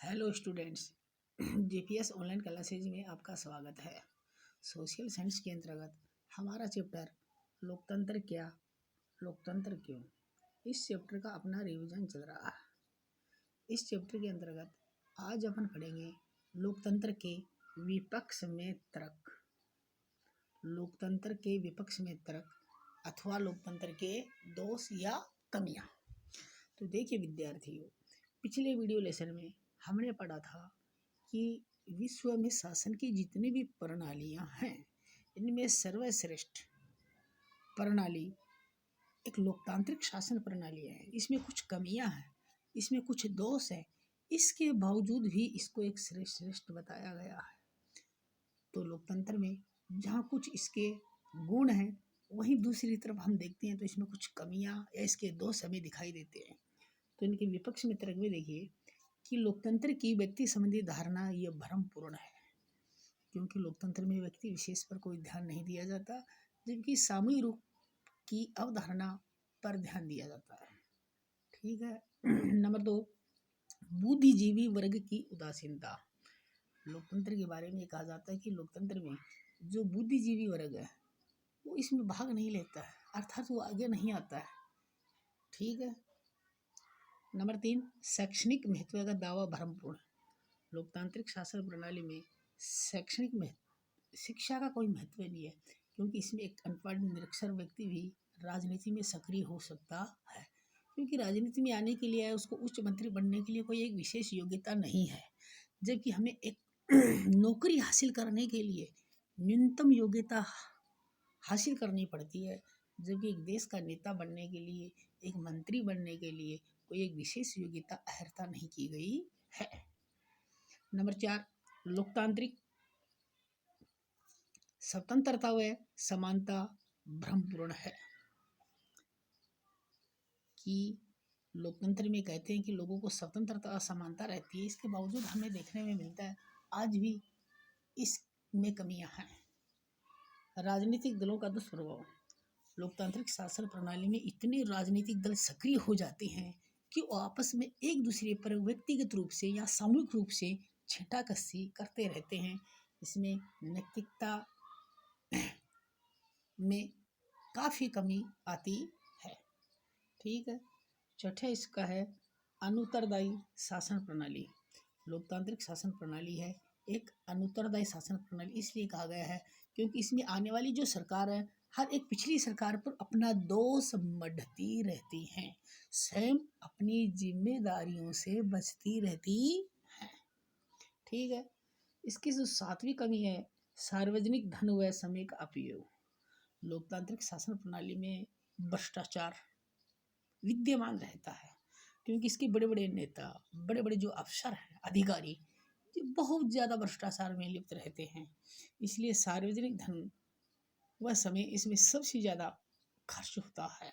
Hello students, GPS online classes में आपका स्वागत है। सोशल साइंस के अंतर्गत हमारा चैप्टर लोकतंत्र क्या, लोकतंत्र क्यों, इस चैप्टर का अपना रिवीजन चल रहा है। इस चैप्टर के अंतर्गत आज अपन पढ़ेंगे लोकतंत्र के विपक्ष में तर्क, लोकतंत्र के विपक्ष में तर्क अथवा लोकतंत्र के दोष या कमियां। तो देखिए विद्यार्थियों, पिछले वीडियो लेसन में हमने पढ़ा था कि विश्व में शासन की जितनी भी प्रणालियां हैं, इनमें सर्वश्रेष्ठ प्रणाली एक लोकतांत्रिक शासन प्रणाली है। इसमें कुछ कमियां हैं, इसमें कुछ दोष है, इसके बावजूद भी इसको एक श्रेष्ठ बताया गया है। तो लोकतंत्र में जहाँ कुछ इसके गुण हैं, वहीं दूसरी तरफ हम देखते हैं तो इसमें कुछ कमियां या इसके दोष हमें दिखाई देते हैं। तो इनके विपक्ष में तर्क में देखिए कि लोकतंत्र की व्यक्ति संबंधी धारणा ये भ्रमपूर्ण है, क्योंकि लोकतंत्र में व्यक्ति विशेष पर कोई ध्यान नहीं दिया जाता, जबकि सामूहिक रूप की अवधारणा पर ध्यान दिया जाता है। ठीक है। नंबर 2, बुद्धिजीवी वर्ग की उदासीनता। लोकतंत्र के बारे में कहा जाता है कि लोकतंत्र में जो बुद्धिजीवी वर्ग है वो इसमें भाग नहीं लेता है, अर्थात वो आगे नहीं आता है। ठीक है। नंबर 3, शैक्षणिक महत्व का दावा भ्रमपूर्ण। लोकतांत्रिक शासन प्रणाली में शैक्षणिक शिक्षा का कोई महत्व नहीं है, क्योंकि इसमें एक अनपढ़ निरक्षर व्यक्ति भी राजनीति में सक्रिय हो सकता है, क्योंकि राजनीति में आने के लिए उसको उच्च मंत्री बनने के लिए कोई एक विशेष योग्यता नहीं है, जबकि हमें एक नौकरी हासिल करने के लिए न्यूनतम योग्यता हासिल करनी पड़ती है, जबकि एक देश का नेता बनने के लिए, एक मंत्री बनने के लिए कोई एक विशेष योग्यता अहर्ता नहीं की गई है। नंबर 4, लोकतांत्रिक स्वतंत्रता व समानता भ्रमपूर्ण है। कि लोकतंत्र में कहते हैं कि लोगों को स्वतंत्रता और समानता रहती है, इसके बावजूद हमें देखने में मिलता है आज भी इसमें कमियां हैं। राजनीतिक दलों का दुष्प्रभाव। लोकतांत्रिक शासन प्रणाली में इतने राजनीतिक दल सक्रिय हो जाते हैं कि वो आपस में एक दूसरे पर व्यक्तिगत रूप से या सामूहिक रूप से छींटाकशी करते रहते हैं। इसमें नैतिकता में काफ़ी कमी आती है। ठीक है। चौथा इसका है अनुत्तरदायी शासन प्रणाली। लोकतांत्रिक शासन प्रणाली है एक अनुत्तरदायी शासन प्रणाली, इसलिए कहा गया है क्योंकि इसमें आने वाली जो सरकार है, हर एक पिछली सरकार पर अपना दोष मढ़ती रहती हैं, स्वयं अपनी जिम्मेदारियों से बचती रहती है। ठीक है। इसकी जो 7वीं कमी है सार्वजनिक धन व समय का अपयोग। लोकतांत्रिक शासन प्रणाली में भ्रष्टाचार विद्यमान रहता है, क्योंकि इसके बड़े बड़े नेता, बड़े बड़े जो अफसर हैं, अधिकारी, बहुत ज़्यादा भ्रष्टाचार में लिप्त रहते हैं। इसलिए सार्वजनिक धन वह समय इसमें सबसे ज़्यादा खर्च होता है।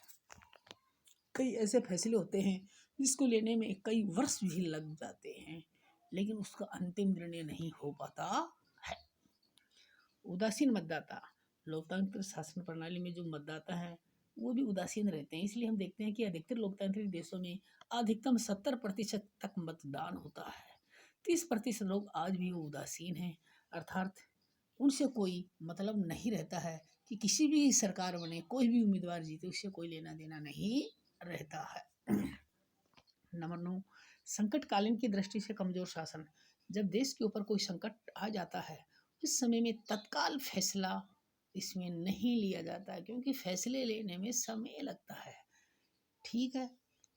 कई ऐसे फैसले होते हैं जिसको लेने में कई वर्ष भी लग जाते हैं, लेकिन उसका अंतिम निर्णय नहीं हो पाता है। उदासीन मतदाता। लोकतांत्रिक शासन प्रणाली में जो मतदाता है वो भी उदासीन रहते हैं, इसलिए हम देखते हैं कि अधिकतर लोकतांत्रिक देशों में अधिकतम 70% तक मतदान होता है। 30% लोग आज भी वो उदासीन हैं, अर्थात उनसे कोई मतलब नहीं रहता है कि किसी भी सरकार बने, कोई भी उम्मीदवार जीते, उससे कोई लेना देना नहीं रहता है। नंबर 9, संकटकालीन की दृष्टि से कमजोर शासन। जब देश के ऊपर कोई संकट आ जाता है, उस समय में तत्काल फैसला इसमें नहीं लिया जाता है, क्योंकि फैसले लेने में समय लगता है। ठीक है।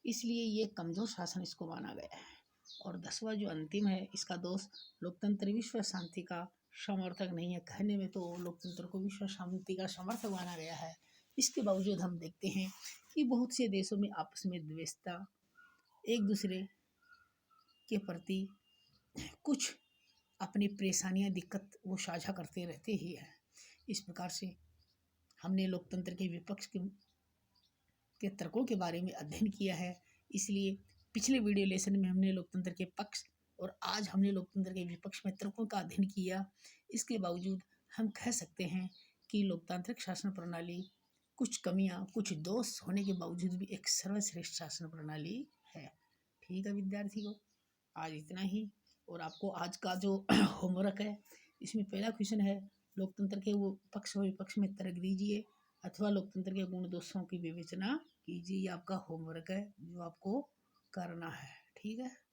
इसलिए ये कमजोर शासन इसको माना गया है। और 10वां जो अंतिम है, इसका दोष लोकतंत्र विश्व शांति का समर्थक नहीं है। कहने में तो लोकतंत्र को विश्व शांति का समर्थक माना गया है, इसके बावजूद हम देखते हैं कि बहुत से देशों में आपस में द्वेषता, एक दूसरे के प्रति कुछ अपनी परेशानियां, दिक्कत वो साझा करते रहते ही हैं। इस प्रकार से हमने लोकतंत्र के विपक्ष के तर्कों के बारे में अध्ययन किया है। इसलिए पिछले वीडियो लेसन में हमने लोकतंत्र के पक्ष और आज हमने लोकतंत्र के विपक्ष में तर्कों का अध्ययन किया। इसके बावजूद हम कह सकते हैं कि लोकतांत्रिक शासन प्रणाली कुछ कमियां, कुछ दोष होने के बावजूद भी एक सर्वश्रेष्ठ शासन प्रणाली है। ठीक है विद्यार्थियों, आज इतना ही। और आपको आज का जो होमवर्क है इसमें पहला क्वेश्चन है, लोकतंत्र के वो पक्ष व विपक्ष में तर्क दीजिए अथवा लोकतंत्र के गुण दोषों की विवेचना कीजिए। ये आपका होमवर्क है जो आपको करना है। ठीक है।